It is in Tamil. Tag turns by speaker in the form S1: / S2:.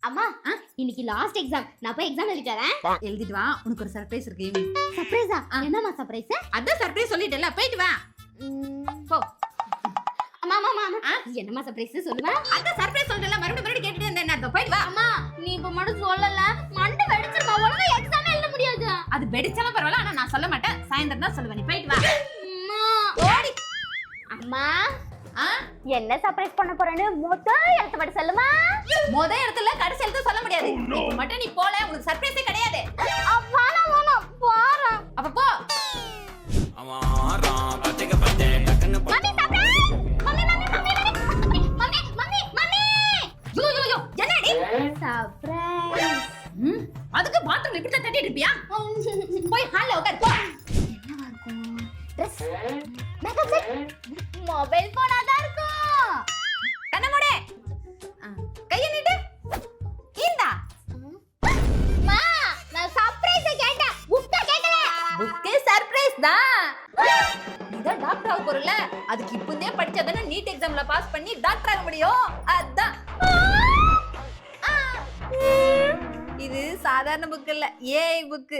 S1: அம்மா இன்னைக்கு லாஸ்ட் எக்ஸாம். நான் போய் எக்ஸாம் எழுதிட்டு வரேன்.
S2: எழுதிட்டு வா, உனக்கு ஒரு சர்ப்ரைஸ் இருக்கு ஈவினிங்.
S1: சர்ப்ரைஸா? என்னம்மா சர்ப்ரைஸ்?
S2: அதான் சர்ப்ரைஸ் சொல்லிட்டேல, போயிட்டு வா. போ.
S1: அம்மா அம்மா அம்மா என்னம்மா சர்ப்ரைஸ் சொல்லுங்க.
S2: அதான் சர்ப்ரைஸ் சொல்லிட்டேல, மறுபடியும் கேட்டுட்டே இருந்தேன். என்ன போயிட்டு வா.
S1: அம்மா நீ இப்ப மட்டும் சொல்லல, மண்டை வெடிச்சிருமா, ஒழுங்கா எக்ஸாம் எழுத முடியாது.
S2: அது வெடிச்சாலும் பரவாயில்ல, ஆனா நான் சொல்ல மாட்டேன். சாயந்தரம் தான் சொல்லுவேன். நீ போயிட்டு வா.
S1: அம்மா
S2: ஓடி.
S1: அம்மா என்ன சர்ப்ரைஸ் பண்ண போறேன்னு எழுத்து மட்டும் சொல்லுமா.
S2: முத இடத்துல கடைசி எழுத்து சொல்ல முடியாது. இப்ப மட்டும் நீ போல, உனக்கு சர்ப்ரைஸே கிடையாது.
S1: வேணாம் போறேன்.
S2: அப்ப போ. அதுக்கு பாத்ரூம் இப்படி தான் தட்டிட்டு இருப்பியா? போய் ஹால்ல உட்கார் போ.
S1: என்னவா இருக்கும்? Dress, makeup set, mobile phone தான் இருக்கும்.
S2: கண்ண மூடு. கைய நீட்டு. இந்தா.
S1: மா நான் சர்ப்ரைஸ் கேட்டேன், புக்க கேக்கல.
S2: புக்கே சர்ப்ரைஸ் தான். நீதான் டாக்டர் ஆக போறல, அதுக்கு இப்பவே படிச்சாதானே நீட் எக்ஸாம்ல பாஸ் பண்ணி டாக்டர் ஆக முடியும். அதான். இது சாதாரண புக் இல்ல, ஏஐ புக்.